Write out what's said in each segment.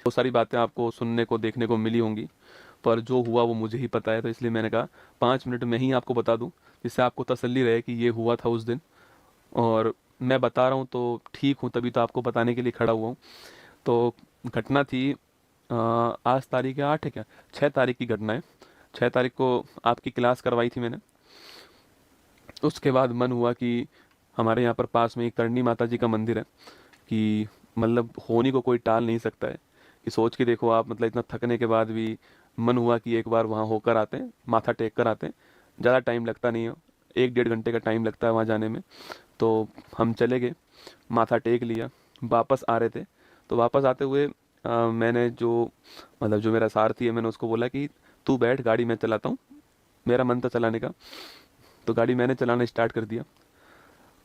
बहुत सारी बातें आपको सुनने को देखने को मिली होंगी, पर जो हुआ वो मुझे ही पता है, तो इसलिए मैंने कहा 5 मिनट में ही आपको बता दूं, जिससे आपको तसल्ली रहे कि ये हुआ था उस दिन। और मैं बता रहा हूँ तो ठीक हूँ, तभी तो आपको बताने के लिए खड़ा हुआ हूँ। तो घटना थी, आज तारीख है 8 है क्या, 6 तारीख की घटना है। 6 तारीख को आपकी क्लास करवाई थी मैंने। उसके बाद मन हुआ कि हमारे यहाँ पर पास में एक करणी माता जी का मंदिर है, कि मतलब होनी को कोई टाल नहीं सकता है। कि सोच के देखो आप, मतलब इतना थकने के बाद भी मन हुआ कि एक बार वहाँ होकर आते हैं, माथा टेक कर आते हैं। ज़्यादा टाइम लगता नहीं है, 1 डेढ़ घंटे का टाइम लगता है वहाँ जाने में। तो हम चले गए, माथा टेक लिया, वापस आ रहे थे। तो वापस आते हुए मैंने जो, मतलब जो मेरा सारथी है, मैंने उसको बोला कि तू बैठ, गाड़ी मैं चलाता हूँ। मेरा मन था चलाने का, तो गाड़ी मैंने चलाना स्टार्ट कर दिया।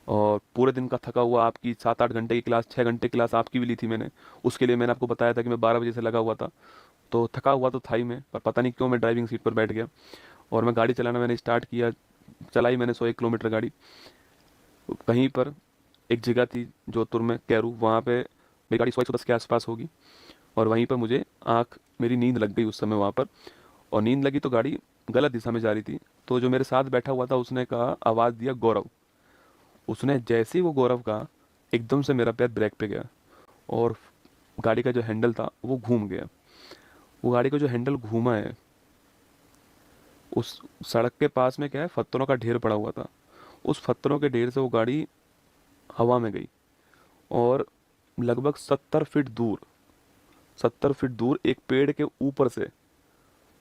और पूरे दिन का थका हुआ, आपकी 7 8 घंटे की क्लास, 6 घंटे क्लास आपकी भी ली थी मैंने। उसके लिए मैंने आपको बताया था कि मैं 12 बजे से लगा हुआ था। तो थका हुआ तो था ही मैं, पर पता नहीं क्यों मैं ड्राइविंग सीट पर बैठ गया और मैं गाड़ी चलाना मैंने स्टार्ट किया। चलाई मैंने 101 किलोमीटर गाड़ी। कहीं पर एक जगह थी जोधपुर में, कैरू, वहाँ पे मेरी गाड़ी 100 110 के आसपास होगी। और वहीं पर मुझे मेरी नींद लग गई उस समय वहाँ पर। और नींद लगी तो गाड़ी गलत दिशा में जा रही थी। तो जो मेरे साथ बैठा हुआ था उसने कहा, आवाज़ दिया, गौरव। उसने जैसे ही वो गौरव कहा, एकदम से मेरा पैर ब्रेक पे गया और गाड़ी का जो हैंडल था वो घूम गया। वो गाड़ी का जो हैंडल घूमा है, उस सड़क के पास में क्या है, पत्थरों का ढेर पड़ा हुआ था। उस पत्थरों के ढेर से वो गाड़ी हवा में गई और लगभग 70 फीट दूर, 70 फीट दूर एक पेड़ के ऊपर से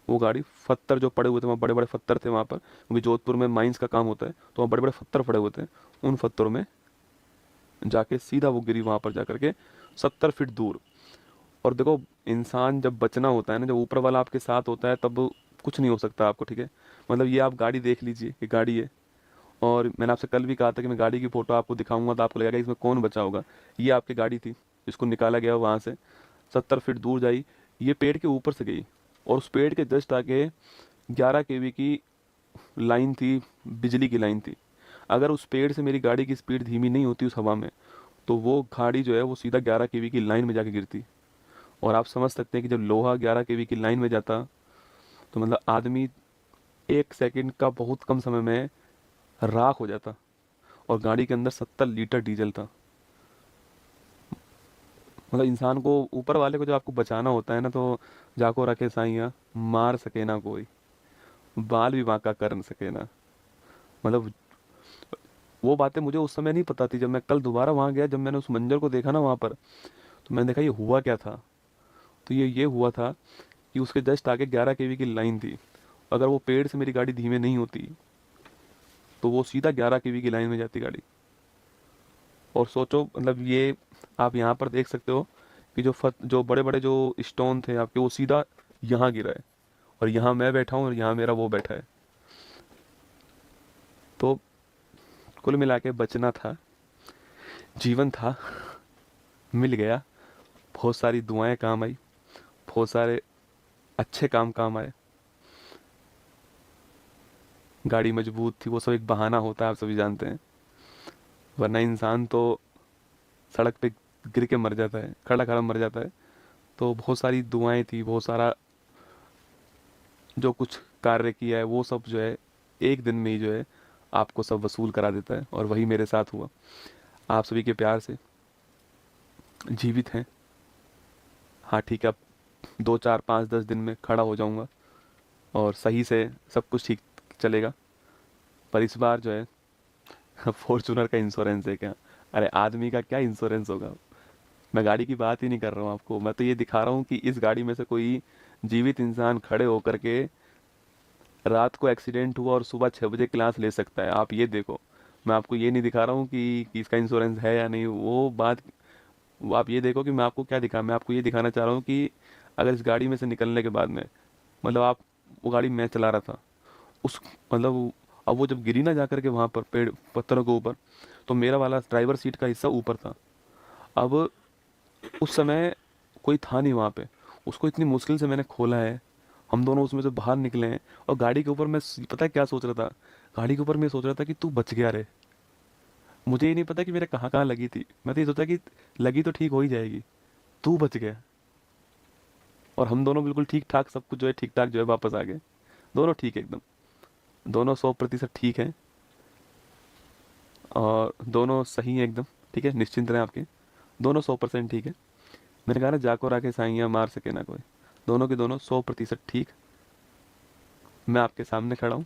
वो गाड़ी, पत्थर जो पड़े हुए थे वहाँ, बड़े बड़े पत्थर थे वहाँ पर, क्योंकि जोधपुर में माइंस का काम होता है, तो वहाँ बड़े बड़े पत्थर पड़े हुए थे। उन पत्थरों में जाके सीधा वो गिरी वहाँ पर जा करके, 70 फीट दूर। और देखो, इंसान जब बचना होता है ना, जब ऊपर वाला आपके साथ होता है, तब कुछ नहीं हो सकता आपको, ठीक है। मतलब ये आप गाड़ी देख लीजिए कि गाड़ी है। और मैंने आपसे कल भी कहा था कि मैं गाड़ी की फ़ोटो आपको दिखाऊंगा तो आपको लगेगा कि इसमें कौन बचा होगा। ये आपकी गाड़ी थी, इसको निकाला गया वहाँ से, 70 फीट दूर जाई, ये पेड़ के ऊपर से गई। और उस पेड़ के जस्ट आगे 11 kV की लाइन थी, बिजली की लाइन थी। अगर उस पेड़ से मेरी गाड़ी की स्पीड धीमी नहीं होती उस हवा में, तो वो गाड़ी जो है वो सीधा 11 kV की लाइन में जाके गिरती। और आप समझ सकते हैं कि जब लोहा 11 kV की लाइन में जाता, तो मतलब आदमी 1 सेकंड का बहुत कम समय में राख हो जाता। और गाड़ी के अंदर 70 लीटर डीजल था। मतलब इंसान को, ऊपर वाले को जब आपको बचाना होता है ना, तो जाको रखे साइया, मार सके ना कोई, बाल भी बांका कर न सके ना। मतलब वो बातें मुझे उस समय नहीं पता थी। जब मैं कल दोबारा वहां गया, जब मैंने उस मंजर को देखा ना वहां पर, तो मैंने देखा ये हुआ क्या था। तो ये हुआ था कि उसके जस्ट आगे 11 kV की लाइन थी। अगर वो पेड़ से मेरी गाड़ी धीमे नहीं होती, तो वो सीधा 11 kV की लाइन में जाती गाड़ी। और सोचो, मतलब ये आप यहाँ पर देख सकते हो कि जो बड़े बड़े जो स्टोन थे आपके, वो सीधा यहाँ गिरा है। और यहाँ मैं बैठा हूँ और यहाँ मेरा वो बैठा है। तो कुल मिला के बचना था, जीवन था, मिल गया। बहुत सारी दुआएं काम आई, बहुत सारे अच्छे काम काम आए। गाड़ी मजबूत थी, वो सब एक बहाना होता है, आप सभी जानते हैं। वरना इंसान तो सड़क पे गिर के मर जाता है, खड़ा खड़ा मर जाता है। तो बहुत सारी दुआएं थी, बहुत सारा जो कुछ कार्य किया है वो सब जो है, एक दिन में ही जो है आपको सब वसूल करा देता है। और वही मेरे साथ हुआ। आप सभी के प्यार से जीवित हैं। हाँ ठीक है, अब 2 4 5 10 दिन में खड़ा हो जाऊंगा और सही से सब कुछ ठीक चलेगा। पर इस बार जो है फॉर्चूनर का इंश्योरेंस है क्या? अरे आदमी का क्या इंश्योरेंस होगा। मैं गाड़ी की बात ही नहीं कर रहा हूँ आपको, मैं तो ये दिखा रहा हूँ कि इस गाड़ी में से कोई जीवित इंसान खड़े होकर के रात को एक्सीडेंट हुआ और सुबह 6 बजे क्लास ले सकता है, आप ये देखो। मैं आपको ये नहीं दिखा रहा हूँ कि इसका इंश्योरेंस है या नहीं, वो बात। वो आप ये देखो कि मैं आपको क्या दिखा, मैं आपको ये दिखाना चाह रहा हूँ कि अगर इस गाड़ी में से निकलने के बाद में, मतलब आप, वो गाड़ी मैं चला रहा था उस, मतलब अब वो जब गिरी ना जाकर के वहाँ पर पेड़ पत्थरों के ऊपर, तो मेरा वाला ड्राइवर सीट का हिस्सा ऊपर था। अब उस समय कोई था नहीं वहाँ पे। उसको इतनी मुश्किल से मैंने खोला है, हम दोनों उसमें से बाहर निकले हैं। और गाड़ी के ऊपर मैं पता है क्या सोच रहा था? गाड़ी के ऊपर मैं सोच रहा था कि तू बच गया रे। मुझे ये नहीं पता कि मेरे कहाँ कहाँ लगी थी, मैं तो ये सोचा कि लगी तो ठीक हो ही जाएगी, तू बच गया। और हम दोनों बिल्कुल ठीक ठाक, सब कुछ जो है ठीक ठाक जो है वापस आ गए। दोनों ठीक है एकदम, दोनों 100% ठीक है, और दोनों सही है एकदम। ठीक है, निश्चिंत रहें आपके, दोनों 100% ठीक है। मैंने कहा ना, जाको राके साइयाँ मार सके ना कोई। दोनों के दोनों 100% ठीक। मैं आपके सामने खड़ा हूँ।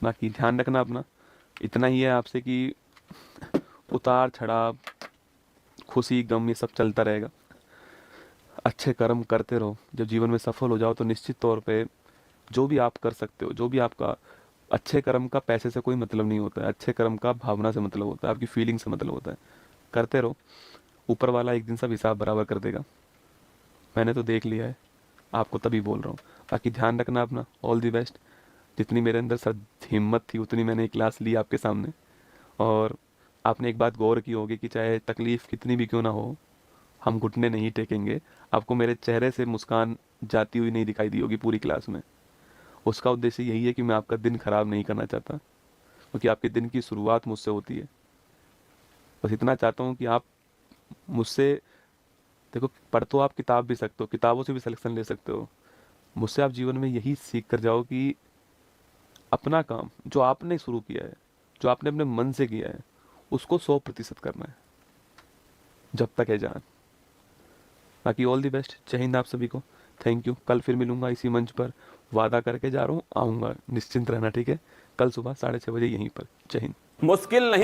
बाकी ध्यान रखना अपना, इतना ही है आपसे कि उतार चढ़ाव, खुशी गम ये सब चलता रहेगा। अच्छे कर्म करते रहो, जब जीवन में सफल हो जाओ तो निश्चित तौर पे जो भी आप कर सकते हो, जो भी आपका, अच्छे कर्म का पैसे से कोई मतलब नहीं होता है, अच्छे कर्म का भावना से मतलब होता है, आपकी फीलिंग से मतलब होता है। करते रहो, ऊपर वाला एक दिन सब हिसाब बराबर कर देगा। मैंने तो देख लिया है, आपको तभी बोल रहा हूँ। बाकी ध्यान रखना अपना, ऑल दी बेस्ट। जितनी मेरे अंदर सर हिम्मत थी उतनी मैंने एक क्लास ली आपके सामने। और आपने एक बात गौर की होगी कि चाहे तकलीफ़ कितनी भी क्यों ना हो, हम घुटने नहीं टेकेंगे। आपको मेरे चेहरे से मुस्कान जाती हुई नहीं दिखाई दी होगी पूरी क्लास में। उसका उद्देश्य यही है कि मैं आपका दिन खराब नहीं करना चाहता, क्योंकि आपके दिन की शुरुआत मुझसे होती है। बस इतना चाहता हूँ कि आप मुझसे, देखो, पढ़ तो आप किताब भी सकते हो, किताबों से भी सिलेक्शन ले सकते हो। मुझसे आप जीवन में यही सीख कर जाओ कि अपना काम जो आपने शुरू किया है, जो आपने अपने मन से किया है, उसको 100% करना है, जब तक है जान। बाकी ऑल दी बेस्ट, जय हिंद आप सभी को। Thank you. कल फिर मिलूंगा इसी मंच पर, वादा करके जा रहा हूँ, आऊँगा, निश्चिंत रहना। ठीक है, कल सुबह 6:30 बजे यहीं पर। जय हिंद। मुश्किल नहीं